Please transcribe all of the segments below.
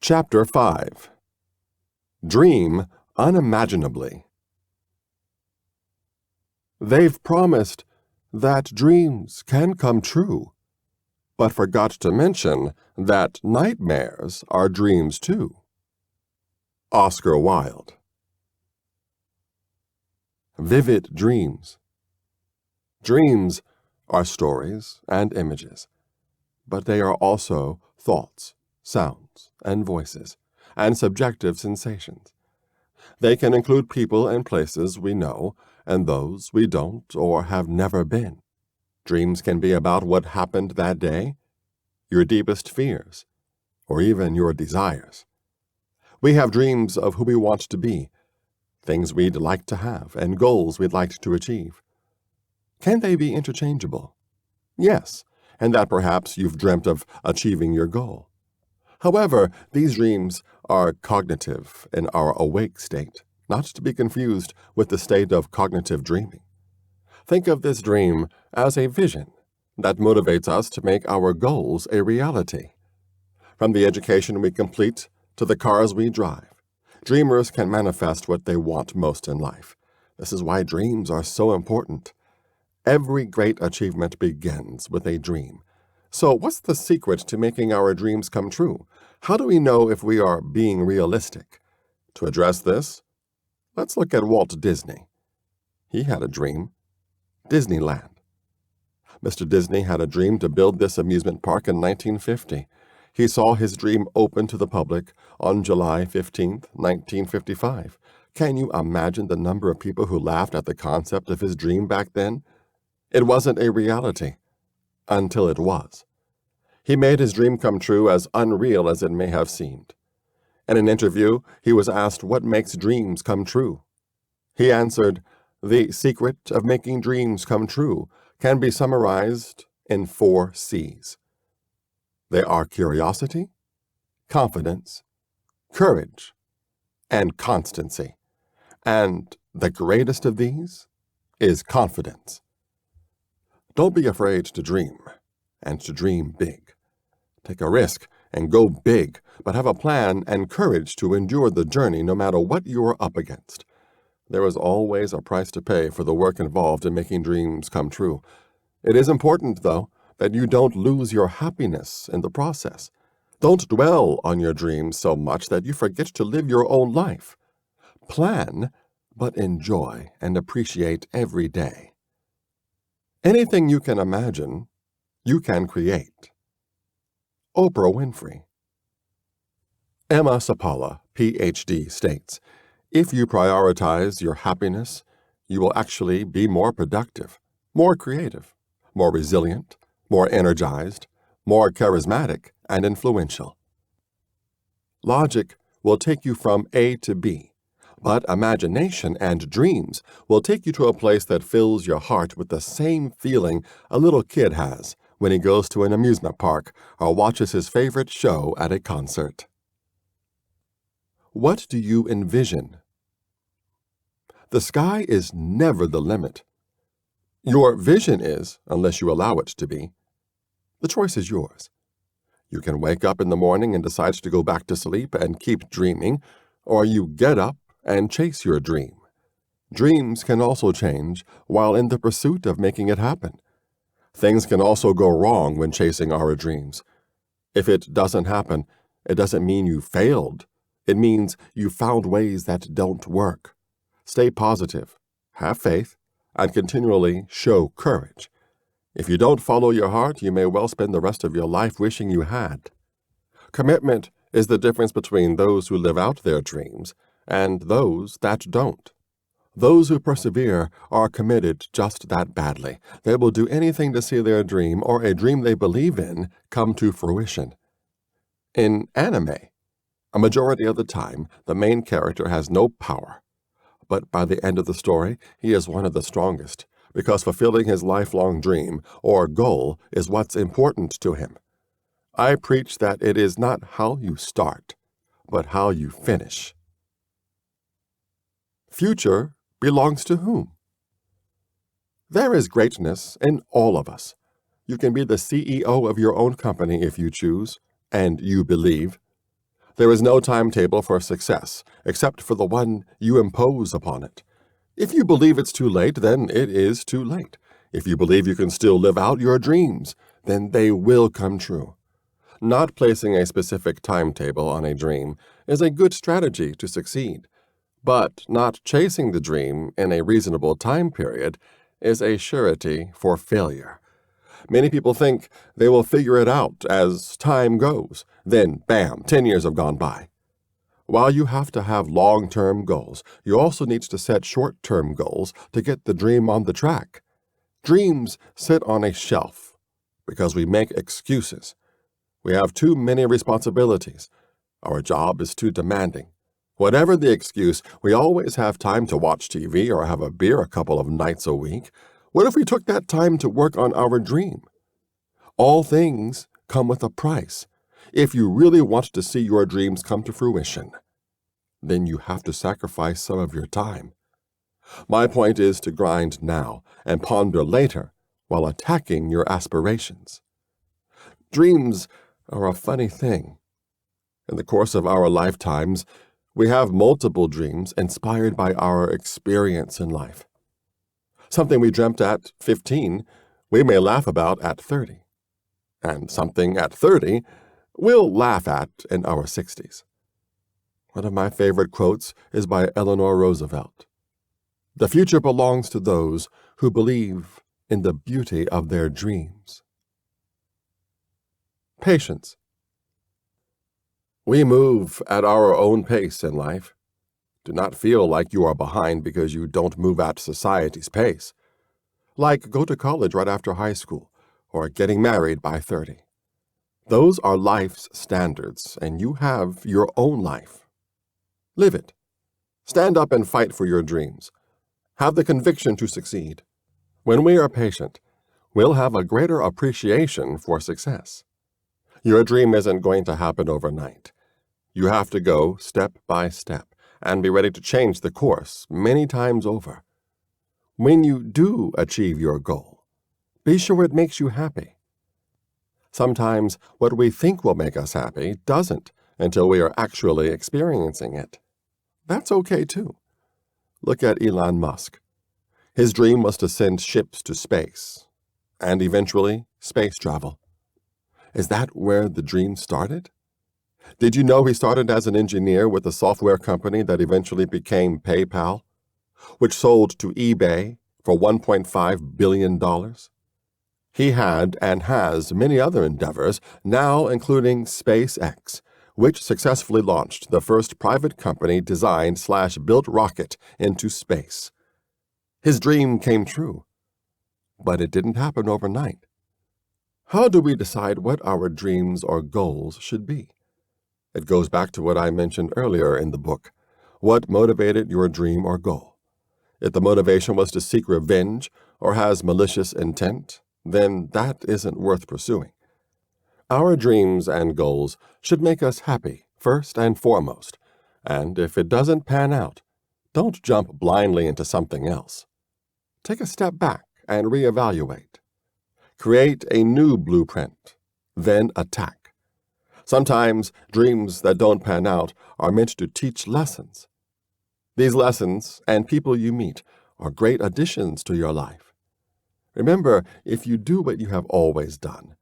Chapter 5. Dream Unimaginably. They've promised that dreams can come true, but forgot to mention that nightmares are dreams too. Oscar Wilde. Vivid dreams. Dreams are stories and images, but they are also thoughts, sounds, and voices, and subjective sensations. They can include people and places we know and those we don't or have never been. Dreams can be about what happened that day, your deepest fears, or even your desires. We have dreams of who we want to be, things we'd like to have, and goals we'd like to achieve. Can they be interchangeable? Yes, and that perhaps you've dreamt of achieving your goal. However, these dreams are cognitive in our awake state, not to be confused with the state of cognitive dreaming. Think of this dream as a vision that motivates us to make our goals a reality. From the education we complete to the cars we drive, dreamers can manifest what they want most in life. This is why dreams are so important. Every great achievement begins with a dream. So what's the secret to making our dreams come true? How do we know if we are being realistic? To address this, let's look at Walt Disney. He had a dream. Disneyland. Mr. Disney had a dream to build this amusement park in 1950. He saw his dream open to the public on July 15, 1955. Can you imagine the number of people who laughed at the concept of his dream back then? It wasn't a reality. Until it was. He made his dream come true as unreal as it may have seemed. In an interview, he was asked what makes dreams come true. He answered, "The secret of making dreams come true can be summarized in 4 C's. They are curiosity, confidence, courage, and constancy. And the greatest of these is confidence." Don't be afraid to dream, and to dream big. Take a risk and go big, but have a plan and courage to endure the journey no matter what you are up against. There is always a price to pay for the work involved in making dreams come true. It is important, though, that you don't lose your happiness in the process. Don't dwell on your dreams so much that you forget to live your own life. Plan, but enjoy and appreciate every day. Anything you can imagine, you can create. Oprah Winfrey. Emma Sapala, Ph.D., states, "If you prioritize your happiness, you will actually be more productive, more creative, more resilient, more energized, more charismatic, and influential. Logic will take you from A to B, but imagination and dreams will take you to a place that fills your heart with the same feeling a little kid has when he goes to an amusement park or watches his favorite show at a concert." What do you envision? The sky is never the limit. Your vision is, unless you allow it to be. The choice is yours. You can wake up in the morning and decide to go back to sleep and keep dreaming, or you get up and chase your dream. Dreams can also change while in the pursuit of making it happen. Things can also go wrong when chasing our dreams. If it doesn't happen, it doesn't mean you failed. It means you found ways that don't work. Stay positive, have faith, and continually show courage. If you don't follow your heart, you may well spend the rest of your life wishing you had. Commitment is the difference between those who live out their dreams and those that don't. Those who persevere are committed just that badly. They will do anything to see their dream or a dream they believe in come to fruition. In anime, a majority of the time, the main character has no power. But by the end of the story, he is one of the strongest, because fulfilling his lifelong dream or goal is what's important to him. I preach that it is not how you start, but how you finish. Future belongs to whom? There is greatness in all of us. You can be the CEO of your own company if you choose, and you believe. There is no timetable for success except for the one you impose upon it. If you believe it's too late, then it is too late. If you believe you can still live out your dreams, then they will come true. Not placing a specific timetable on a dream is a good strategy to succeed, but not chasing the dream in a reasonable time period is a surety for failure. Many people think they will figure it out as time goes. Then, bam, 10 years have gone by. While you have to have long-term goals, you also need to set short-term goals to get the dream on the track. Dreams sit on a shelf because we make excuses. We have too many responsibilities. Our job is too demanding. Whatever the excuse, we always have time to watch TV or have a beer a couple of nights a week. What if we took that time to work on our dream? All things come with a price. If you really want to see your dreams come to fruition, then you have to sacrifice some of your time. My point is to grind now and ponder later while attacking your aspirations. Dreams are a funny thing. In the course of our lifetimes, we have multiple dreams inspired by our experience in life. Something we dreamt at 15, we may laugh about at 30. And something at 30, we'll laugh at in our 60s. One of my favorite quotes is by Eleanor Roosevelt. The future belongs to those who believe in the beauty of their dreams. Patience. We move at our own pace in life. Do not feel like you are behind because you don't move at society's pace. Like go to college right after high school or getting married by 30. Those are life's standards, and you have your own life. Live it. Stand up and fight for your dreams. Have the conviction to succeed. When we are patient, we'll have a greater appreciation for success. Your dream isn't going to happen overnight. You have to go step by step and be ready to change the course many times over. When you do achieve your goal, be sure it makes you happy. Sometimes what we think will make us happy doesn't until we are actually experiencing it. That's okay too. Look at Elon Musk. His dream was to send ships to space, and eventually space travel. Is that where the dream started? Did you know he started as an engineer with a software company that eventually became PayPal, which sold to eBay for $1.5 billion? He had and has many other endeavors, now including SpaceX, which successfully launched the first private company designed/built rocket into space. His dream came true, but it didn't happen overnight. How do we decide what our dreams or goals should be? It goes back to what I mentioned earlier in the book. What motivated your dream or goal? If the motivation was to seek revenge or has malicious intent, then that isn't worth pursuing. Our dreams and goals should make us happy, first and foremost, and if it doesn't pan out, don't jump blindly into something else. Take a step back and reevaluate. Create a new blueprint, then attack. Sometimes dreams that don't pan out are meant to teach lessons. These lessons and people you meet are great additions to your life. Remember, if you do what you have always done,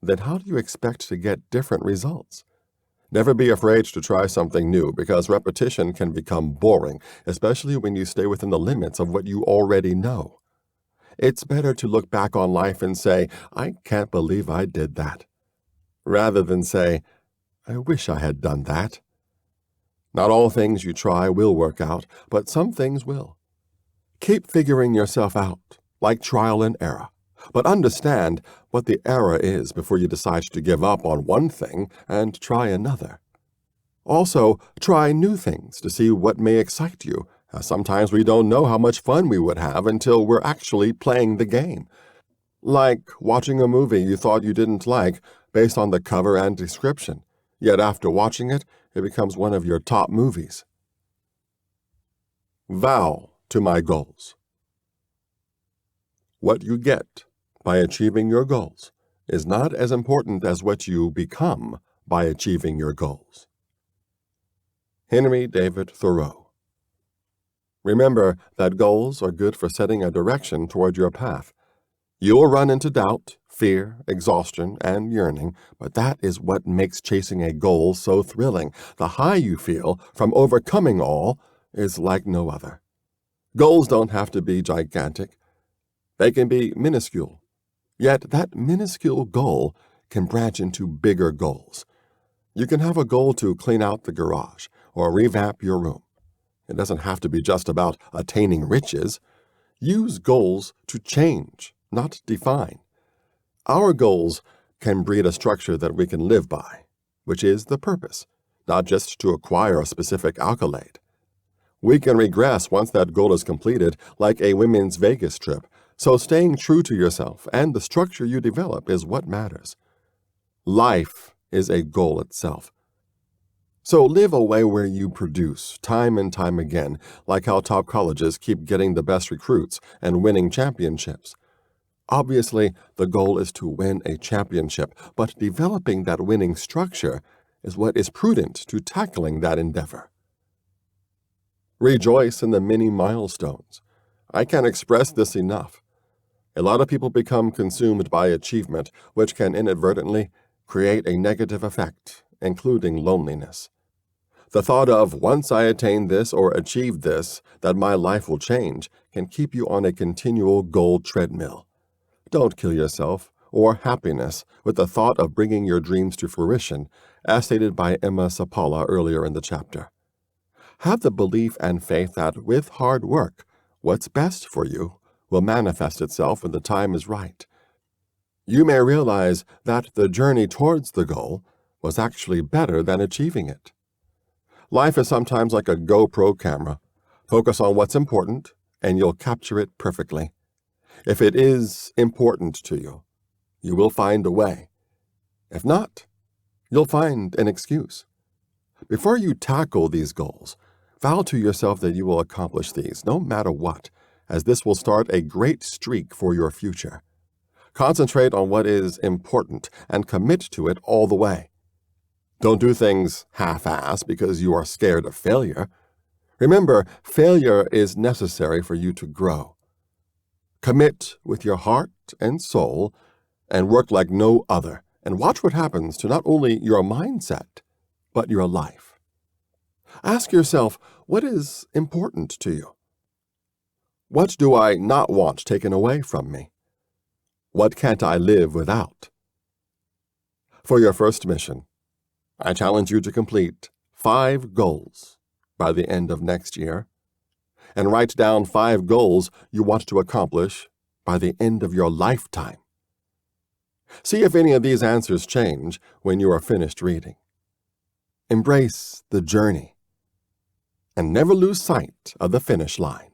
then how do you expect to get different results? Never be afraid to try something new because repetition can become boring, especially when you stay within the limits of what you already know. It's better to look back on life and say, I can't believe I did that, rather than say, I wish I had done that. Not all things you try will work out, but some things will. Keep figuring yourself out, like trial and error, but understand what the error is before you decide to give up on one thing and try another. Also, try new things to see what may excite you, as sometimes we don't know how much fun we would have until we're actually playing the game. Like watching a movie you thought you didn't like based on the cover and description, yet after watching it, it becomes one of your top movies. Vow to my goals. What you get by achieving your goals is not as important as what you become by achieving your goals. Henry David Thoreau. Remember that goals are good for setting a direction toward your path. You will run into doubt, fear, exhaustion, and yearning, but that is what makes chasing a goal so thrilling. The high you feel from overcoming all is like no other. Goals don't have to be gigantic. They can be minuscule. Yet that minuscule goal can branch into bigger goals. You can have a goal to clean out the garage or revamp your room. It doesn't have to be just about attaining riches. Use goals to change, not define. Our goals can breed a structure that we can live by, which is the purpose, not just to acquire a specific accolade. We can regress once that goal is completed, like a women's Vegas trip, so staying true to yourself and the structure you develop is what matters. Life is a goal itself. So live a way where you produce, time and time again, like how top colleges keep getting the best recruits and winning championships. Obviously, the goal is to win a championship, but developing that winning structure is what is prudent to tackling that endeavor. Rejoice in the many milestones. I can't express this enough. A lot of people become consumed by achievement, which can inadvertently create a negative effect, including loneliness. The thought of, once I attain this or achieve this, that my life will change, can keep you on a continual goal treadmill. Don't kill yourself or happiness with the thought of bringing your dreams to fruition, as stated by Emma Sapala earlier in the chapter. Have the belief and faith that with hard work, what's best for you will manifest itself when the time is right. You may realize that the journey towards the goal was actually better than achieving it. Life is sometimes like a GoPro camera. Focus on what's important, and you'll capture it perfectly. If it is important to you, you will find a way. If not, you'll find an excuse. Before you tackle these goals, vow to yourself that you will accomplish these, no matter what, as this will start a great streak for your future. Concentrate on what is important and commit to it all the way. Don't do things half-assed because you are scared of failure. Remember, failure is necessary for you to grow. Commit with your heart and soul and work like no other, and watch what happens to not only your mindset, but your life. Ask yourself, what is important to you? What do I not want taken away from me? What can't I live without? For your first mission, I challenge you to complete 5 goals by the end of next year, and write down 5 goals you want to accomplish by the end of your lifetime. See if any of these answers change when you are finished reading. Embrace the journey, and never lose sight of the finish line.